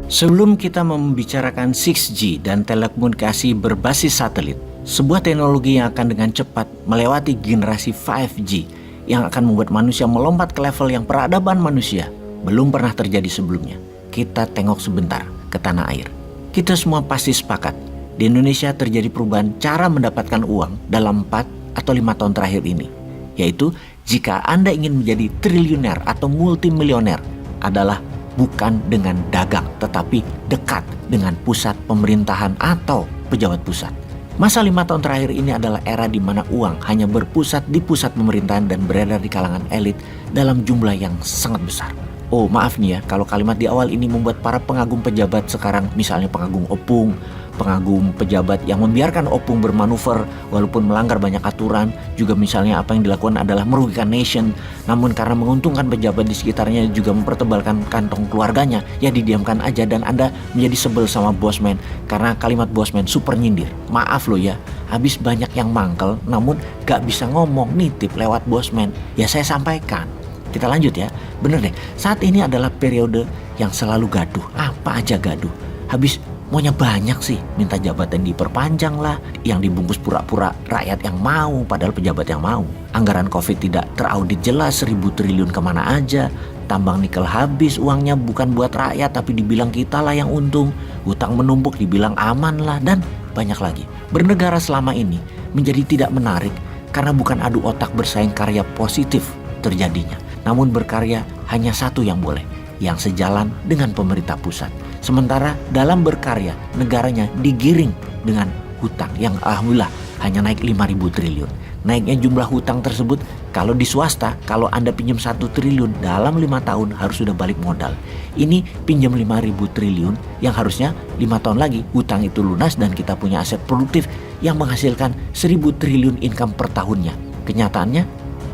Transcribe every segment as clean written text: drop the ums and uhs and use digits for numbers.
Sebelum kita membicarakan 6G dan telekomunikasi berbasis satelit, sebuah teknologi yang akan dengan cepat melewati generasi 5G yang akan membuat manusia melompat ke level yang peradaban manusia belum pernah terjadi sebelumnya. Kita tengok sebentar ke tanah air. Kita semua pasti sepakat, di Indonesia terjadi perubahan cara mendapatkan uang dalam 4 atau 5 tahun terakhir ini. Yaitu jika Anda ingin menjadi triliuner atau multimilioner adalah bukan dengan dagang, tetapi dekat dengan pusat pemerintahan atau pejabat pusat. Masa 5 tahun terakhir ini adalah era di mana uang hanya berpusat di pusat pemerintahan dan beredar di kalangan elit dalam jumlah yang sangat besar. Oh maaf nih ya, kalau kalimat di awal ini membuat para pengagum pejabat sekarang, misalnya pengagum opung, pengagum pejabat yang membiarkan opung bermanuver walaupun melanggar banyak aturan, juga misalnya apa yang dilakukan adalah merugikan nation, namun karena menguntungkan pejabat di sekitarnya juga mempertebalkan kantong keluarganya, ya didiamkan aja dan Anda menjadi sebel sama bosman karena kalimat bosman super nyindir. Maaf loh ya, habis banyak yang mangkel namun gak bisa ngomong nitip lewat bosman, ya saya sampaikan. Kita lanjut ya, bener deh, saat ini adalah periode yang selalu gaduh, apa aja gaduh. Habis maunya banyak sih, minta jabatan diperpanjang lah, yang dibungkus pura-pura rakyat yang mau, padahal pejabat yang mau. Anggaran Covid tidak teraudit jelas, 1.000 triliun kemana aja. Tambang nikel habis, uangnya bukan buat rakyat tapi dibilang kita lah yang untung. Hutang menumpuk dibilang aman lah, dan banyak lagi. Bernegara selama ini menjadi tidak menarik karena bukan adu otak bersaing karya positif terjadinya. Namun berkarya hanya satu yang boleh, yang sejalan dengan pemerintah pusat. Sementara dalam berkarya, negaranya digiring dengan hutang yang alhamdulillah hanya naik 5.000 triliun. Naiknya jumlah hutang tersebut, kalau di swasta, kalau Anda pinjam 1 triliun dalam 5 tahun harus sudah balik modal. Ini pinjam 5.000 triliun yang harusnya 5 tahun lagi hutang itu lunas dan kita punya aset produktif yang menghasilkan 1.000 triliun income per tahunnya. Kenyataannya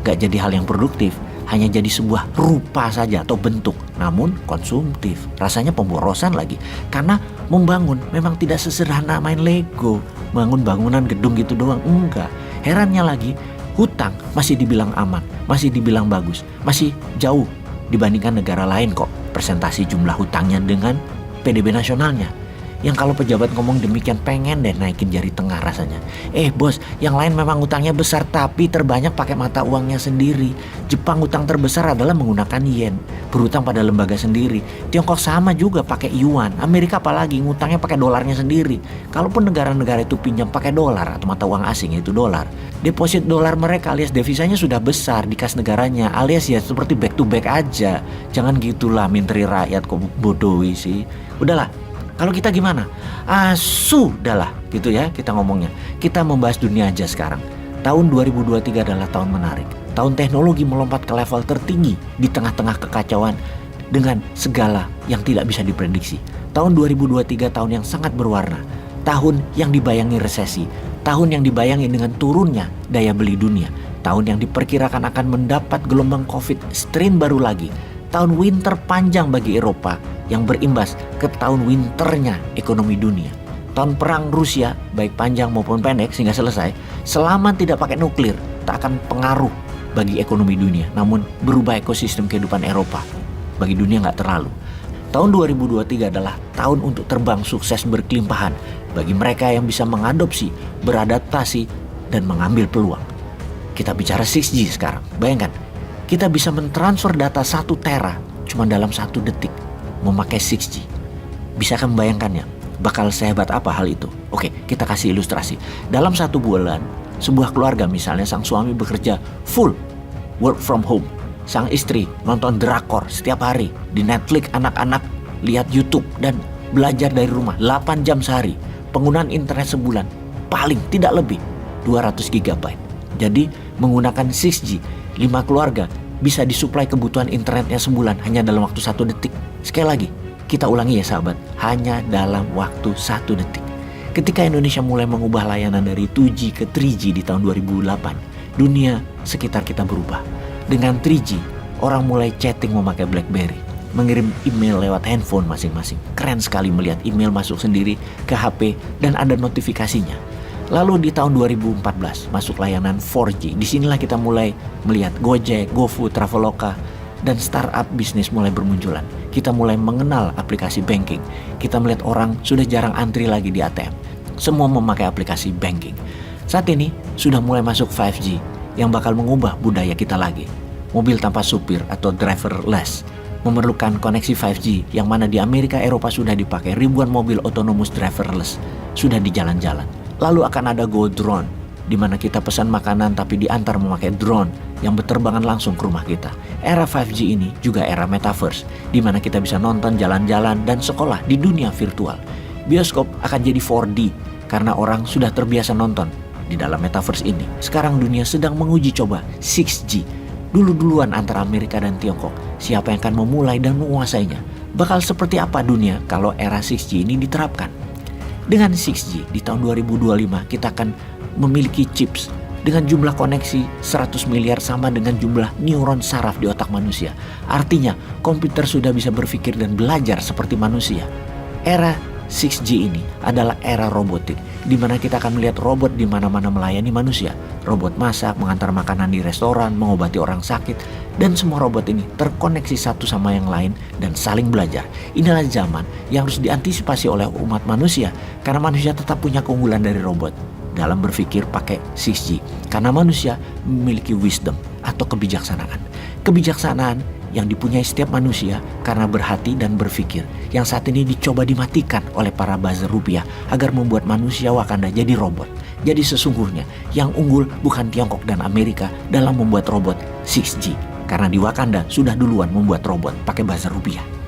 gak jadi hal yang produktif, hanya jadi sebuah rupa saja atau bentuk, namun konsumtif. Rasanya pemborosan lagi, karena membangun memang tidak sesederhana main Lego, bangun bangunan gedung gitu doang, enggak. Herannya lagi, hutang masih dibilang aman, masih dibilang bagus, masih jauh dibandingkan negara lain kok presentasi jumlah hutangnya dengan PDB nasionalnya. Yang kalau pejabat ngomong demikian pengen deh naikin jari tengah rasanya. Bos, yang lain memang utangnya besar tapi terbanyak pakai mata uangnya sendiri. Jepang utang terbesar adalah menggunakan yen, berutang pada lembaga sendiri. Tiongkok sama juga pakai yuan. Amerika apalagi ngutangnya pakai dolarnya sendiri. Kalaupun negara-negara itu pinjam pakai dolar atau mata uang asing yaitu dolar, deposit dolar mereka alias devisanya sudah besar di kas negaranya, alias ya seperti back to back aja. Jangan gitulah menteri rakyat kok bodohi sih. Udahlah. Kalau kita gimana? Sudahlah gitu ya kita ngomongnya. Kita membahas dunia aja sekarang. Tahun 2023 adalah tahun menarik. Tahun teknologi melompat ke level tertinggi di tengah-tengah kekacauan dengan segala yang tidak bisa diprediksi. Tahun 2023 tahun yang sangat berwarna. Tahun yang dibayangi resesi. Tahun yang dibayangi dengan turunnya daya beli dunia. Tahun yang diperkirakan akan mendapat gelombang Covid strain baru lagi. Tahun winter panjang bagi Eropa yang berimbas ke tahun winternya ekonomi dunia. Tahun perang Rusia baik panjang maupun pendek sehingga selesai, selama tidak pakai nuklir tak akan pengaruh bagi ekonomi dunia, namun berubah ekosistem kehidupan Eropa. Bagi dunia nggak terlalu. Tahun 2023 adalah tahun untuk terbang sukses berkelimpahan bagi mereka yang bisa mengadopsi, beradaptasi, dan mengambil peluang. Kita bicara 6G sekarang, bayangkan kita bisa mentransfer data 1 tera cuma dalam 1 detik memakai 6G. Bisakah membayangkannya? Bakal sehebat apa hal itu? Oke, kita kasih ilustrasi. Dalam 1 bulan, sebuah keluarga misalnya sang suami bekerja full work from home. Sang istri nonton drakor setiap hari di Netflix, anak-anak lihat YouTube dan belajar dari rumah 8 jam sehari. Penggunaan internet sebulan paling tidak lebih 200 GB. Jadi menggunakan 6G, 5 keluarga bisa disuplai kebutuhan internetnya sebulan hanya dalam waktu 1 detik. Sekali lagi, kita ulangi ya sahabat, hanya dalam waktu 1 detik. Ketika Indonesia mulai mengubah layanan dari 2G ke 3G di tahun 2008, dunia sekitar kita berubah. Dengan 3G, orang mulai chatting memakai BlackBerry, mengirim email lewat handphone masing-masing. Keren sekali melihat email masuk sendiri ke HP dan ada notifikasinya. Lalu di tahun 2014 masuk layanan 4G. Disinilah kita mulai melihat Gojek, GoFood, Traveloka dan startup bisnis mulai bermunculan. Kita mulai mengenal aplikasi banking. Kita melihat orang sudah jarang antri lagi di ATM. Semua memakai aplikasi banking. Saat ini sudah mulai masuk 5G yang bakal mengubah budaya kita lagi. Mobil tanpa supir atau driverless memerlukan koneksi 5G yang mana di Amerika Eropa sudah dipakai ribuan mobil otonomus driverless sudah di jalan-jalan. Lalu akan ada Go Drone di mana kita pesan makanan tapi diantar memakai drone yang berterbangan langsung ke rumah kita. Era 5G ini juga era metaverse di mana kita bisa nonton, jalan-jalan dan sekolah di dunia virtual. Bioskop akan jadi 4D karena orang sudah terbiasa nonton di dalam metaverse ini. Sekarang dunia sedang menguji coba 6G. Dulu-duluan antara Amerika dan Tiongkok, siapa yang akan memulai dan menguasainya? Bakal seperti apa dunia kalau era 6G ini diterapkan? Dengan 6G di tahun 2025 kita akan memiliki chips dengan jumlah koneksi 100 miliar sama dengan jumlah neuron saraf di otak manusia. Artinya komputer sudah bisa berpikir dan belajar seperti manusia. Era 6G ini adalah era robotik di mana kita akan melihat robot di mana-mana melayani manusia. Robot masak, mengantar makanan di restoran, mengobati orang sakit, dan semua robot ini terkoneksi satu sama yang lain dan saling belajar. Inilah zaman yang harus diantisipasi oleh umat manusia karena manusia tetap punya keunggulan dari robot dalam berpikir pakai 6G karena manusia memiliki wisdom atau kebijaksanaan. Kebijaksanaan yang dipunyai setiap manusia karena berhati dan berpikir yang saat ini dicoba dimatikan oleh para buzzer rupiah agar membuat manusia Wakanda jadi robot. Jadi sesungguhnya yang unggul bukan Tiongkok dan Amerika dalam membuat robot 6G karena di Wakanda sudah duluan membuat robot pakai buzzer rupiah.